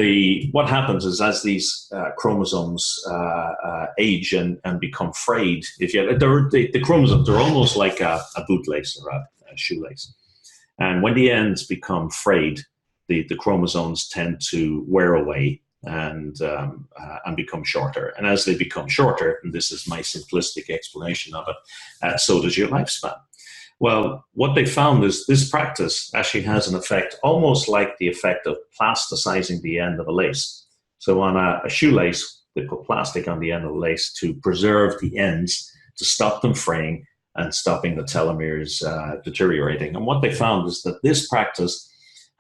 what happens is as these chromosomes age and become frayed, the chromosomes are almost like a bootlace or a shoelace. And when the ends become frayed, the chromosomes tend to wear away and become shorter. And as they become shorter, and this is my simplistic explanation of it, so does your lifespan. Well, what they found is this practice actually has an effect almost like the effect of plasticizing the end of a lace. So on a shoelace, they put plastic on the end of the lace to preserve the ends, to stop them fraying and stopping the telomeres deteriorating. And what they found is that this practice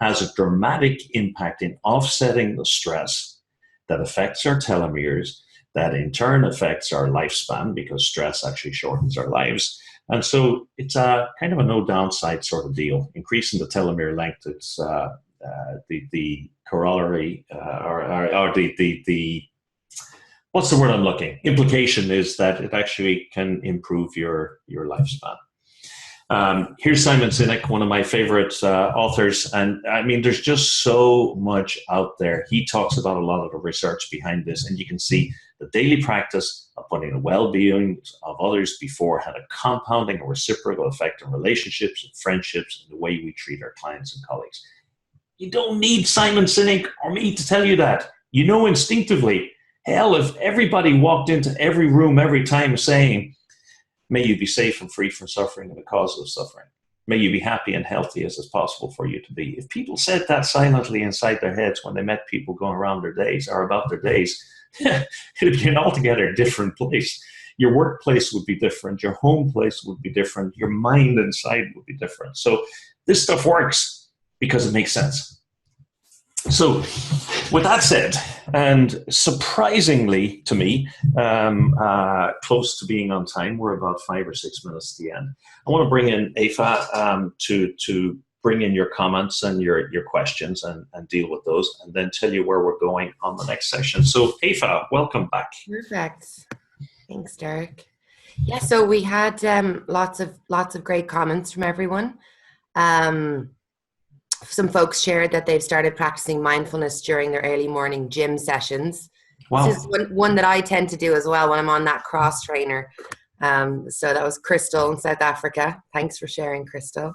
has a dramatic impact in offsetting the stress that affects our telomeres, that in turn affects our lifespan because stress actually shortens our lives. And so it's a kind of a no downside sort of deal. Increasing the telomere length, it's the corollary or the what's the word I'm looking? Implication is that it actually can improve your lifespan. Here's Simon Sinek, one of my favorite authors. And I mean, there's just so much out there. He talks about a lot of the research behind this, and you can see the daily practice of putting the well-being of others before had a compounding or reciprocal effect on relationships and friendships and the way we treat our clients and colleagues. You don't need Simon Sinek or me to tell you that. You know instinctively. Hell, if everybody walked into every room every time saying, may you be safe and free from suffering and the cause of suffering. May you be happy and healthy as is possible for you to be. If people said that silently inside their heads when they met people going around their days or about their days, it'd be an altogether different place. Your workplace would be different. Your home place would be different. Your mind inside would be different. So this stuff works because it makes sense. So with that said, and surprisingly to me, close to being on time, we're about 5 or 6 minutes to the end. I want to bring in Aoife to bring in your comments and your questions and deal with those, and then tell you where we're going on the next session. So Aoife, welcome back. Perfect. Thanks, Deiric. Yeah, so we had lots of great comments from everyone. Some folks shared that they've started practicing mindfulness during their early morning gym sessions. Wow. This is one that I tend to do as well when I'm on that cross trainer. So that was Crystal in South Africa. Thanks for sharing, Crystal.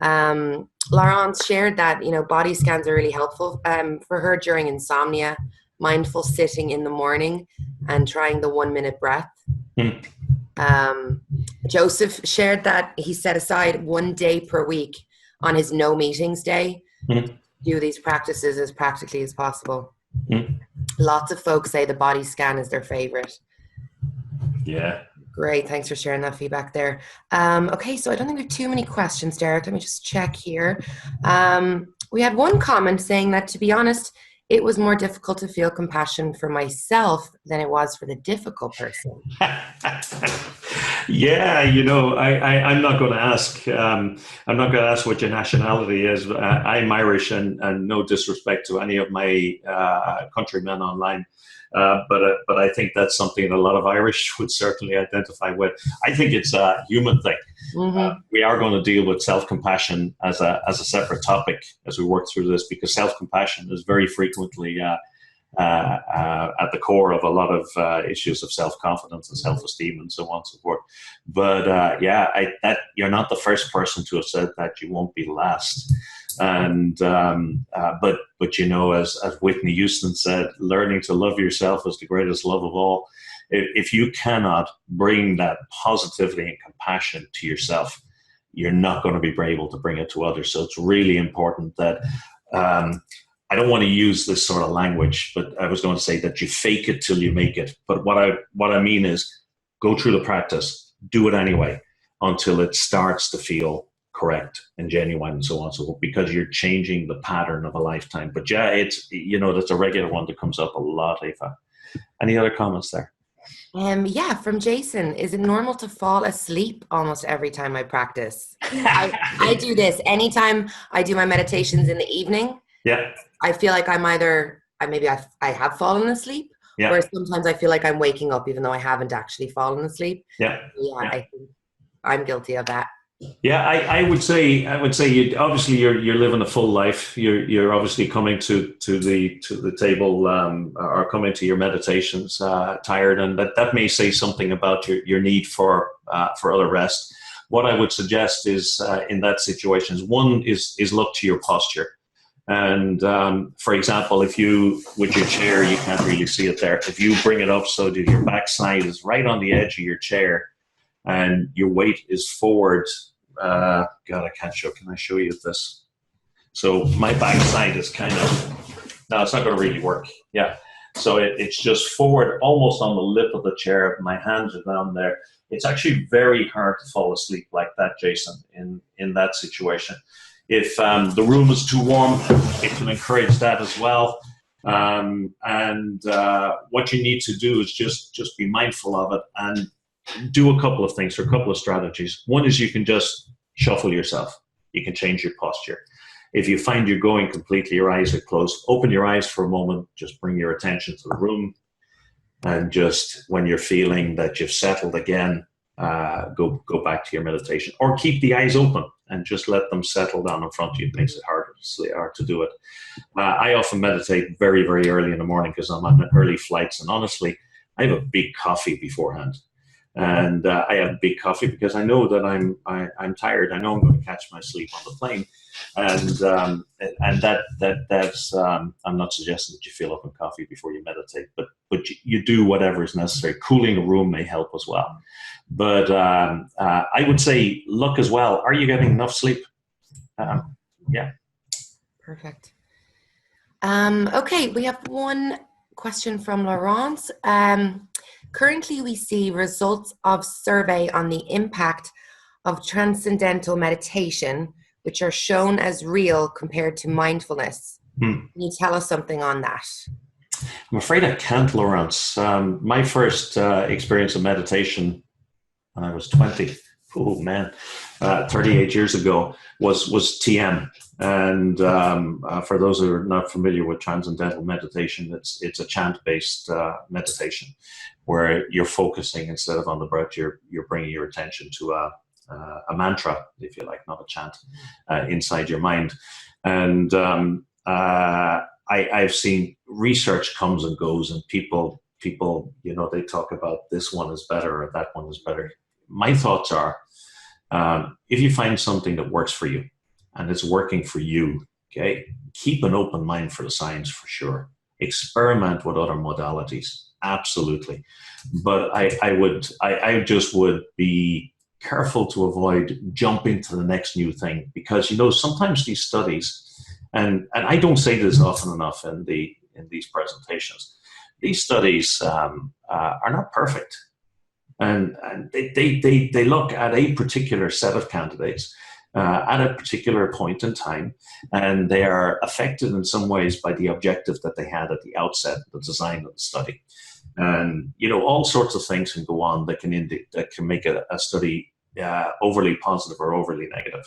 Laurence shared that, body scans are really helpful for her during insomnia, mindful sitting in the morning, and trying the 1 minute breath. Joseph shared that he set aside 1 day per week on his no meetings day, do these practices as practically as possible. Lots of folks say the body scan is their favorite. Yeah. Great. Thanks for sharing that feedback there. Okay, so I don't think we have too many questions, Deiric. Let me just check here. We had one comment saying that, to be honest, it was more difficult to feel compassion for myself than it was for the difficult person. Yeah, I'm not going to ask. I'm not going to ask what your nationality is. I'm Irish, and no disrespect to any of my countrymen online, but I think that's something that a lot of Irish would certainly identify with. I think it's a human thing. We are going to deal with self-compassion as a separate topic as we work through this, because self-compassion is very frequently at the core of a lot of issues of self-confidence and self-esteem and so on and so forth. But you're not the first person to have said that. You won't be the last. And but as Whitney Houston said, learning to love yourself is the greatest love of all. If you cannot bring that positivity and compassion to yourself, you're not going to be able to bring it to others. So it's really important that I don't want to use this sort of language, but I was going to say that you fake it till you make it. But what I mean is, go through the practice, do it anyway, until it starts to feel correct and genuine and so on and so forth, because you're changing the pattern of a lifetime. But yeah, it's, that's a regular one that comes up a lot, Aoife. Any other comments there? Yeah, from Jason. Is it normal to fall asleep almost every time I practice? I do this anytime I do my meditations in the evening. Yeah. I feel like I'm either, I have fallen asleep, or sometimes I feel like I'm waking up even though I haven't actually fallen asleep. Yeah. I think I'm guilty of that. Yeah, I would say you obviously you're living a full life. You're obviously coming to the table, or coming to your meditations tired, and that may say something about your need for other rest. What I would suggest is, in that situation, one is look to your posture. And for example, if you, with your chair, you can't really see it there. If you bring it up so that your backside is right on the edge of your chair and your weight is forward. God, I can't show. Can I show you this? So my backside is kind of, no, it's not going to really work. Yeah. So it's just forward, almost on the lip of the chair. My hands are down there. It's actually very hard to fall asleep like that, Jason, in that situation. If the room is too warm, it can encourage that as well. And what you need to do is just be mindful of it and do a couple of things, or a couple of strategies. One is you can just shuffle yourself. You can change your posture. If you find you're going completely, your eyes are closed, open your eyes for a moment, just bring your attention to the room, and just when you're feeling that you've settled again, go back to your meditation, or keep the eyes open and just let them settle down in front of you. It makes it harder to do it. I often meditate very, very early in the morning because I'm on early flights, and honestly, I have a big coffee beforehand. And I have big coffee because I know that I'm tired. I know I'm going to catch my sleep on the plane, and that's I'm not suggesting that you fill up on coffee before you meditate, but you do whatever is necessary. Cooling a room may help as well. But I would say look as well. Are you getting enough sleep? Yeah. Perfect. Okay, we have one question from Laurence. Currently, we see results of survey on the impact of transcendental meditation, which are shown as real compared to mindfulness. Can you tell us something on that? I'm afraid I can't, Laurence. My first experience of meditation when I was 20, 38 years ago, was TM. And for those who are not familiar with transcendental meditation, it's a chant-based meditation where you're focusing, instead of on the breath, you're bringing your attention to a mantra, if you like, not a chant, inside your mind. And I've seen research comes and goes, and people, they talk about this one is better or that one is better. My thoughts are, if you find something that works for you and it's working for you, okay, keep an open mind for the science for sure. Experiment with other modalities, absolutely. But I just would be careful to avoid jumping to the next new thing, because sometimes these studies, and I don't say this often enough in these presentations, these studies are not perfect. And they look at a particular set of candidates at a particular point in time, and they are affected in some ways by the objective that they had at the outset, the design of the study. And all sorts of things can go on that can make a study overly positive or overly negative.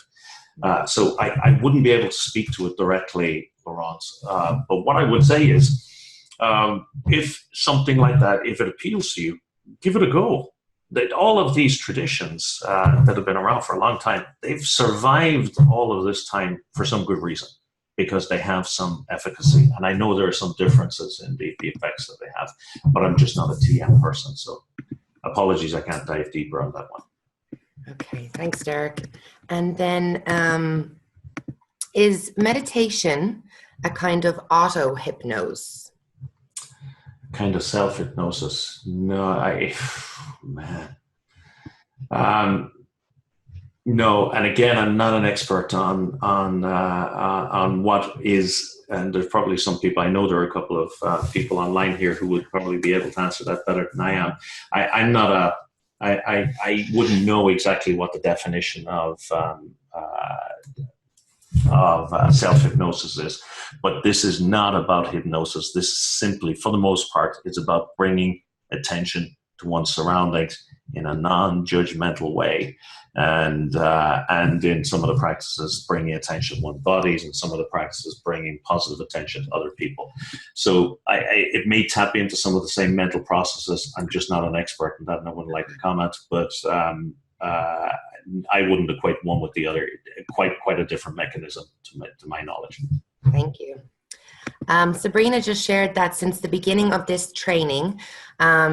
So I wouldn't be able to speak to it directly, Laurence. But what I would say is, if something like that, if it appeals to you, give it a go. That all of these traditions that have been around for a long time, they've survived all of this time for some good reason, because they have some efficacy. And I know there are some differences in the effects that they have, but I'm just not a TM person. So apologies, I can't dive deeper on that one. Okay, thanks, Deiric. And then is meditation a kind of auto-hypnose? Kind of self-hypnosis? No, man. No, and again, I'm not an expert on what is, and there's probably some people, I know there are a couple of people online here who would probably be able to answer that better than I am. I wouldn't know exactly what the definition of self-hypnosis is, but this is not about hypnosis. This is simply, for the most part, it's about bringing attention to one's surroundings in a non-judgmental way, and in some of the practices, bringing attention to one's bodies, and some of the practices bringing positive attention to other people. So it may tap into some of the same mental processes. I'm just not an expert in that, and I wouldn't like to comment, but I wouldn't equate one with the other. Quite a different mechanism to my knowledge. Thank you. Sabrina just shared that since the beginning of this training,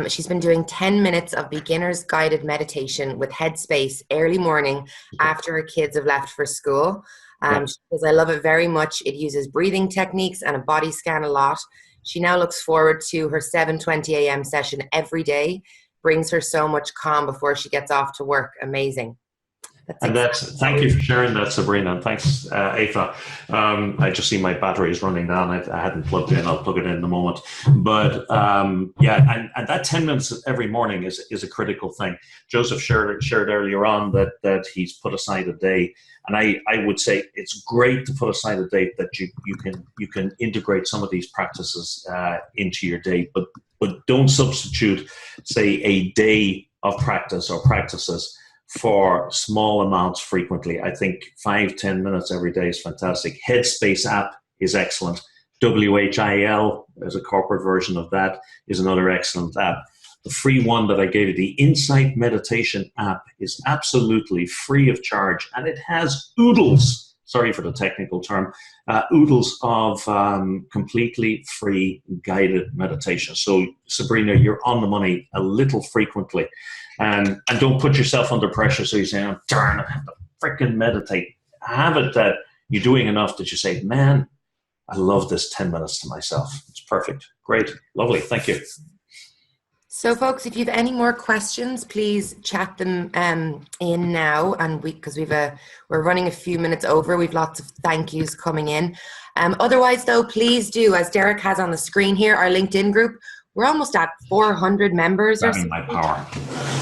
she's been doing 10 minutes of beginner's guided meditation with Headspace early morning after her kids have left for school. She says, I love it very much. It uses breathing techniques and a body scan a lot. She now looks forward to her 7:20 a.m. session every day. Brings her so much calm before she gets off to work. Amazing. Thank you for sharing that, Sabrina. And thanks, Aoife. I just see my battery is running down. I hadn't plugged in. I'll plug it in a moment. But and that 10 minutes every morning is a critical thing. Joseph shared earlier on that he's put aside a day. And I would say it's great to put aside a day that you can integrate some of these practices into your day, but don't substitute, say, a day of practice or practices for small amounts frequently. I think 5-10 minutes every day is fantastic. Headspace app is excellent. WHIL, as a corporate version of that, is another excellent app. The free one that I gave you, the Insight Meditation app, is absolutely free of charge, and it has oodles, sorry for the technical term, oodles of completely free guided meditation. So, Sabrina, you're on the money a little frequently. And don't put yourself under pressure. So you say, oh, darn, I have to freaking meditate. Have it that you're doing enough that you say, man, I love this 10 minutes to myself. It's perfect. Great. Lovely. Thank you. So, folks, if you have any more questions, please chat them in now. And because we're running a few minutes over, we've lots of thank yous coming in. Otherwise, though, please do, as Deiric has on the screen here, our LinkedIn group. We're almost at 400 members or something. My power.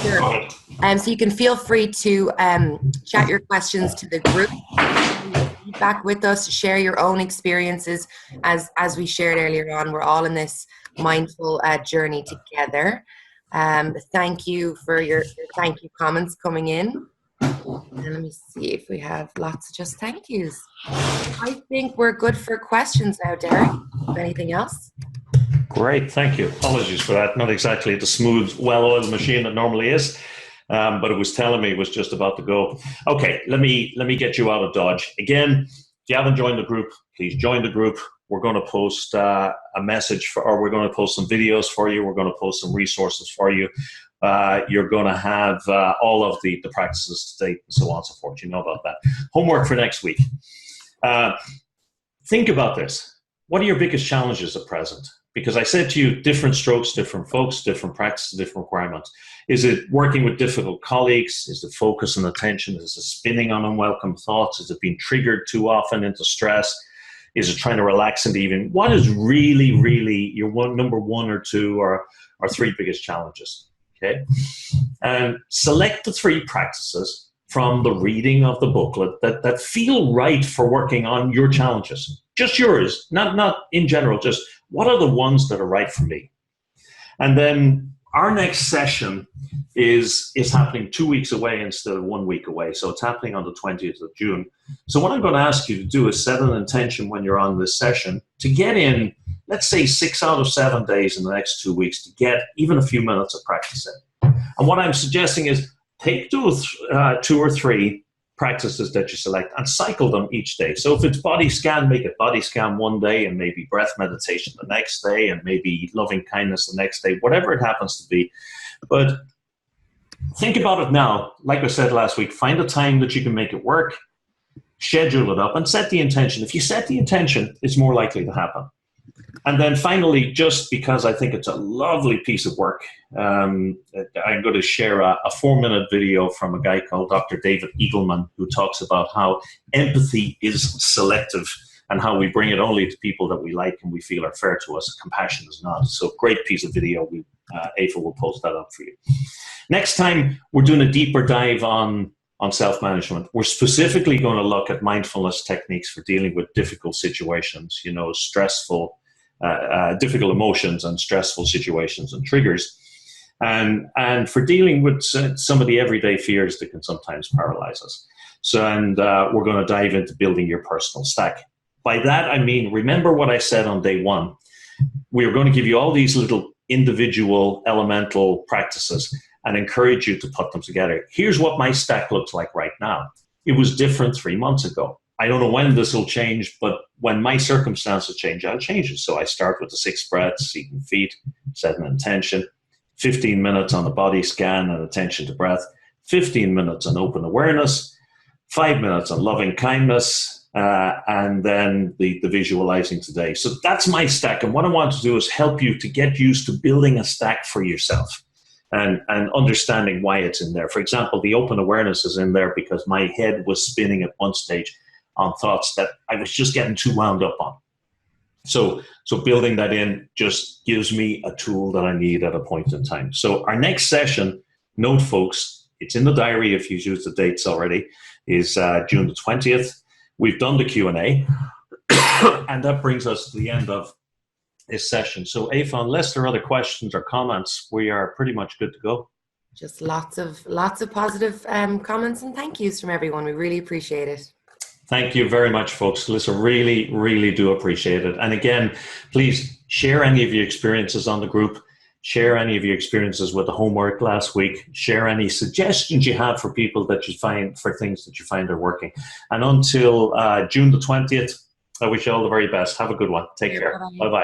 Sure. So you can feel free to chat your questions to the group. Feedback with us, share your own experiences. As we shared earlier on, we're all in this mindful journey together. Thank you for your thank you comments coming in. And let me see if we have lots of just thank yous. I think we're good for questions now, Deiric. Anything else? Great, thank you. Apologies for that. Not exactly the smooth, well-oiled machine it normally is, but it was telling me it was just about to go. Okay, let me get you out of Dodge. Again, if you haven't joined the group, please join the group. We're going to post a message or we're going to post some videos for you. We're going to post some resources for you. You're going to have all of the practices to date and so on and so forth. You know about that. Homework for next week. Think about this. What are your biggest challenges at present? Because I said to you, different strokes, different folks, different practices, different requirements. Is it working with difficult colleagues? Is it focus and attention? Is it spinning on unwelcome thoughts? Is it being triggered too often into stress? Is it trying to relax in the evening? What is really, really your number one or two or three biggest challenges? Okay, and select the three practices from the reading of the booklet that feel right for working on your challenges. Just yours, not in general, just what are the ones that are right for me? And then our next session is happening 2 weeks away instead of 1 week away. So it's happening on the 20th of June. So what I'm going to ask you to do is set an intention when you're on this session to get in, let's say 6 out of 7 days in the next 2 weeks to get even a few minutes of practice in. And what I'm suggesting is take two or three practices that you select and cycle them each day. So if it's body scan, make it body scan one day and maybe breath meditation the next day and maybe loving kindness the next day, whatever it happens to be. But think about it now. Like I said last week, find a time that you can make it work, schedule it up and set the intention. If you set the intention, it's more likely to happen. And then finally, just because I think it's a lovely piece of work, I'm going to share a 4-minute video from a guy called Dr. David Eagleman, who talks about how empathy is selective and how we bring it only to people that we like and we feel are fair to us. Compassion is not. So great piece of video. Aoife will post that up for you. Next time, we're doing a deeper dive on self-management. We're specifically going to look at mindfulness techniques for dealing with difficult situations, stressful, difficult emotions and stressful situations and triggers, and for dealing with some of the everyday fears that can sometimes paralyze us. So, and we're going to dive into building your personal stack. By that, I mean, remember what I said on day one. We're going to give you all these little individual elemental practices, and encourage you to put them together. Here's what my stack looks like right now. It was different 3 months ago. I don't know when this will change, but when my circumstances change, I'll change it. So I start with the 6 breaths, seating feet, setting intention, 15 minutes on the body scan and attention to breath, 15 minutes on open awareness, 5 minutes on loving kindness, and then the visualizing today. So that's my stack. And what I want to do is help you to get used to building a stack for yourself and understanding why it's in there. For example, the open awareness is in there because my head was spinning at one stage on thoughts that I was just getting too wound up on. So building that in just gives me a tool that I need at a point in time. So our next session, note folks, it's in the diary if you've used the dates already, is June the 20th. We've done the Q&A, and that brings us to the end of this session. So Aoife, unless there are other questions or comments, we are pretty much good to go. Just lots of positive comments and thank yous from everyone. We really appreciate it. Thank you very much, folks. Listen, really, really do appreciate it. And again, please share any of your experiences on the group. Share any of your experiences with the homework last week. Share any suggestions you have for people that you find, for things that you find are working. And until June the 20th, I wish you all the very best. Have a good one. Take care. Bye-bye.